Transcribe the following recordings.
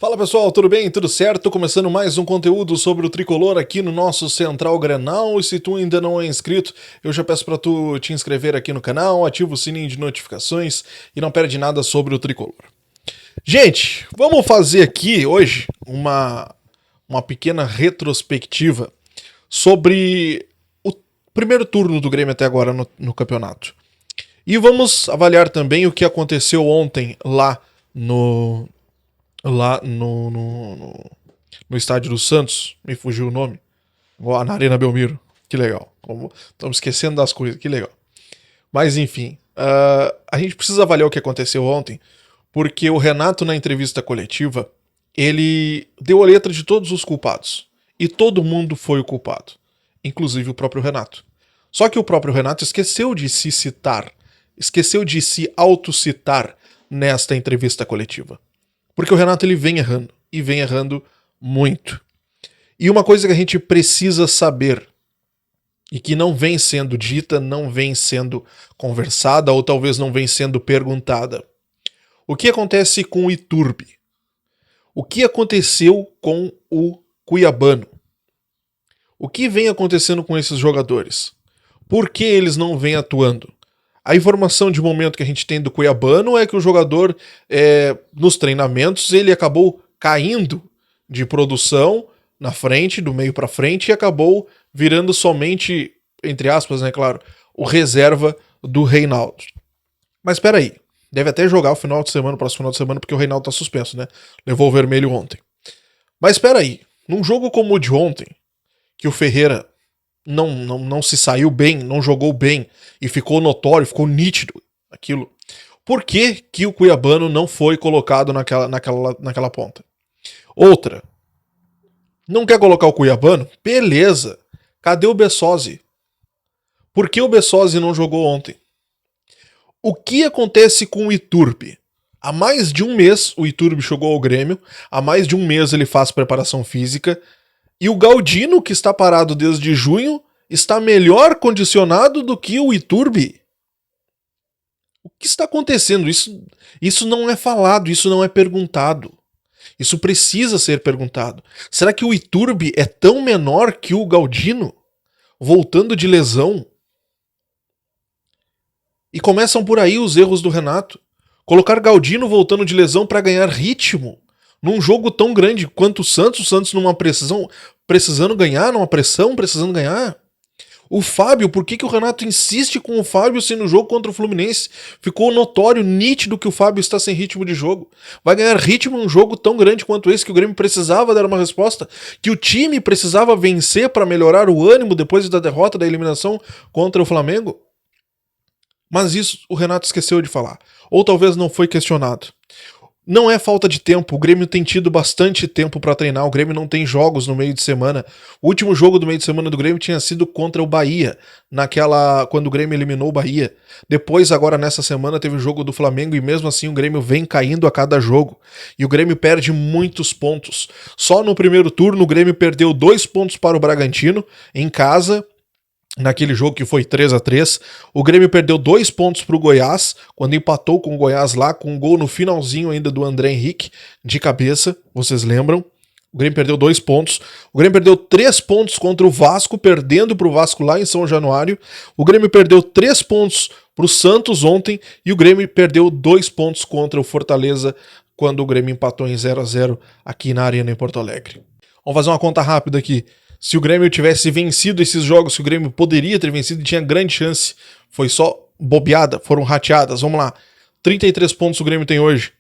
Fala pessoal, tudo bem? Tudo certo? Começando mais um conteúdo sobre o Tricolor aqui no nosso Central Grenal. E se tu ainda não é inscrito, eu já peço para tu te inscrever aqui no canal, ativa o sininho de notificações e não perde nada sobre o Tricolor. Gente, vamos fazer aqui hoje uma pequena retrospectiva sobre o primeiro turno do Grêmio até agora no campeonato. E vamos avaliar também o que aconteceu ontem lá no estádio do Santos, me fugiu o nome, na Arena Belmiro, que legal, estamos esquecendo das coisas, que legal. Mas enfim, a gente precisa avaliar o que aconteceu ontem, porque o Renato na entrevista coletiva, ele deu a letra de todos os culpados, e todo mundo foi o culpado, inclusive o próprio Renato. Só que o próprio Renato esqueceu de se citar, esqueceu de se autocitar nesta entrevista coletiva. Porque o Renato ele vem errando, e vem errando muito. E uma coisa que a gente precisa saber, e que não vem sendo dita, não vem sendo conversada, ou talvez não vem sendo perguntada. O que acontece com o Iturbe? O que aconteceu com o Cuiabano? O que vem acontecendo com esses jogadores? Por que eles não vêm atuando? A informação de momento que a gente tem do Cuiabano é que o jogador, nos treinamentos, ele acabou caindo de produção na frente, do meio para frente, e acabou virando somente, entre aspas, né, claro, o reserva do Reinaldo. Mas espera aí, deve até jogar o próximo final de semana, porque o Reinaldo tá suspenso, né? Levou o vermelho ontem. Mas espera aí, num jogo como o de ontem, que o Ferreira não se saiu bem, não jogou bem e ficou notório, ficou nítido aquilo. Por que que o Cuiabano não foi colocado naquela ponta? Outra, não quer colocar o Cuiabano? Beleza. Cadê o Bessosi? Por que o Bessosi não jogou ontem? O que acontece com o Iturbe? Há mais de um mês o Iturbe chegou ao Grêmio, há mais de um mês ele faz preparação física, e o Galdino, que está parado desde junho, está melhor condicionado do que o Iturbe. O que está acontecendo? Isso não é falado, isso não é perguntado. Isso precisa ser perguntado. Será que o Iturbe é tão menor que o Galdino? Voltando de lesão? E começam por aí os erros do Renato. Colocar Galdino voltando de lesão para ganhar ritmo num jogo tão grande quanto o Santos numa pressão, precisando ganhar, numa pressão, precisando ganhar. O Fábio, por que o Renato insiste com o Fábio se no jogo contra o Fluminense ficou notório, nítido que o Fábio está sem ritmo de jogo? Vai ganhar ritmo num jogo tão grande quanto esse que o Grêmio precisava dar uma resposta, que o time precisava vencer para melhorar o ânimo depois da derrota, da eliminação contra o Flamengo? Mas isso o Renato esqueceu de falar, ou talvez não foi questionado. Não é falta de tempo, o Grêmio tem tido bastante tempo para treinar, o Grêmio não tem jogos no meio de semana. O último jogo do meio de semana do Grêmio tinha sido contra o Bahia, quando o Grêmio eliminou o Bahia. Depois, agora nessa semana, teve o jogo do Flamengo e mesmo assim o Grêmio vem caindo a cada jogo. E o Grêmio perde muitos pontos. Só no primeiro turno o Grêmio perdeu 2 pontos para o Bragantino, em casa. Naquele jogo que foi 3-3, o Grêmio perdeu 2 pontos para o Goiás, quando empatou com o Goiás lá, com um gol no finalzinho ainda do André Henrique, de cabeça, vocês lembram? O Grêmio perdeu 2 pontos. O Grêmio perdeu 3 pontos contra o Vasco, perdendo para o Vasco lá em São Januário. O Grêmio perdeu 3 pontos para o Santos ontem, e o Grêmio perdeu 2 pontos contra o Fortaleza, quando o Grêmio empatou em 0-0 aqui na Arena em Porto Alegre. Vamos fazer uma conta rápida aqui. Se o Grêmio tivesse vencido esses jogos, que o Grêmio poderia ter vencido e tinha grande chance, foi só bobeada, foram rateadas. Vamos lá, 33 pontos o Grêmio tem hoje.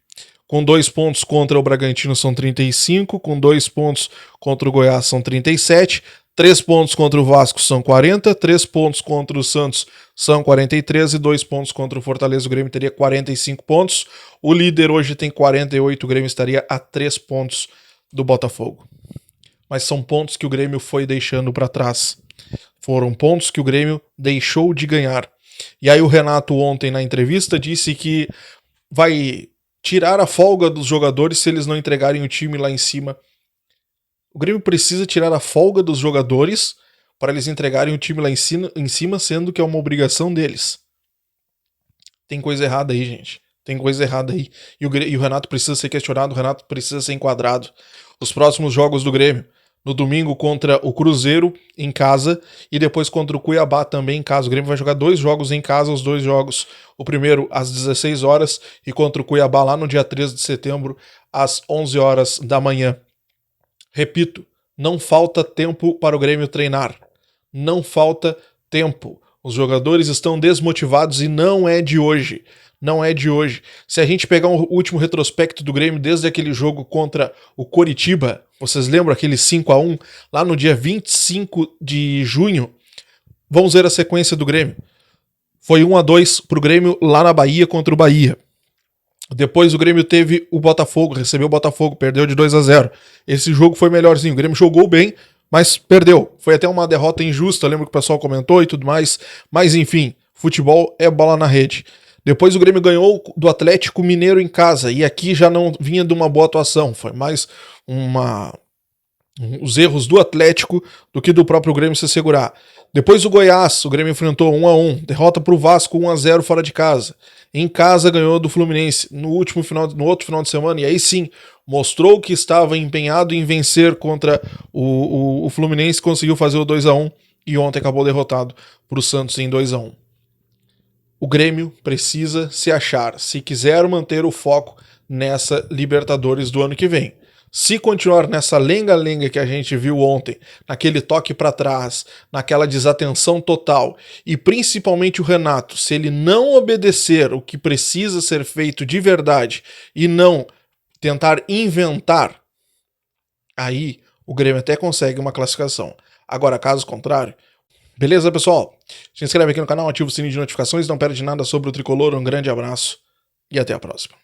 Com 2 pontos contra o Bragantino são 35, com 2 pontos contra o Goiás são 37, 3 pontos contra o Vasco são 40, 3 pontos contra o Santos são 43 e 2 pontos contra o Fortaleza. O Grêmio teria 45 pontos. O líder hoje tem 48, o Grêmio estaria a 3 pontos do Botafogo. Mas são pontos que o Grêmio foi deixando para trás. Foram pontos que o Grêmio deixou de ganhar. E aí o Renato ontem na entrevista disse que vai tirar a folga dos jogadores se eles não entregarem o time lá em cima. O Grêmio precisa tirar a folga dos jogadores para eles entregarem o time lá em cima, sendo que é uma obrigação deles. Tem coisa errada aí, gente. Tem coisa errada aí. E o Renato precisa ser questionado, o Renato precisa ser enquadrado. Os próximos jogos do Grêmio. No domingo contra o Cruzeiro, em casa, e depois contra o Cuiabá também em casa. O Grêmio vai jogar 2 jogos em casa, os 2 jogos. O primeiro às 16 horas e contra o Cuiabá lá no dia 13 de setembro, às 11 horas da manhã. Repito, não falta tempo para o Grêmio treinar. Não falta tempo. Os jogadores estão desmotivados e não é de hoje. Não é de hoje. Se a gente pegar o último retrospecto do Grêmio desde aquele jogo contra o Coritiba, vocês lembram aquele 5-1 lá no dia 25 de junho? Vamos ver a sequência do Grêmio. Foi 1-2 pro Grêmio lá na Bahia contra o Bahia. Depois o Grêmio teve o Botafogo, recebeu o Botafogo, perdeu de 2-0. Esse jogo foi melhorzinho. O Grêmio jogou bem, mas perdeu. Foi até uma derrota injusta, lembro que o pessoal comentou e tudo mais. Mas enfim, futebol é bola na rede. Depois o Grêmio ganhou do Atlético Mineiro em casa, e aqui já não vinha de uma boa atuação, foi mais os erros do Atlético do que do próprio Grêmio se segurar. Depois o Goiás, o Grêmio enfrentou 1-1, derrota para o Vasco 1-0 fora de casa. Em casa ganhou do Fluminense no outro final de semana, e aí sim, mostrou que estava empenhado em vencer contra o Fluminense, conseguiu fazer o 2-1, e ontem acabou derrotado para o Santos em 2-1. O Grêmio precisa se achar, se quiser manter o foco nessa Libertadores do ano que vem. Se continuar nessa lenga-lenga que a gente viu ontem, naquele toque para trás, naquela desatenção total, e principalmente o Renato, se ele não obedecer o que precisa ser feito de verdade e não tentar inventar, aí o Grêmio até consegue uma classificação. Agora, caso contrário, beleza, pessoal? Se inscreve aqui no canal, ativa o sininho de notificações, não perde nada sobre o Tricolor. Um grande abraço e até a próxima.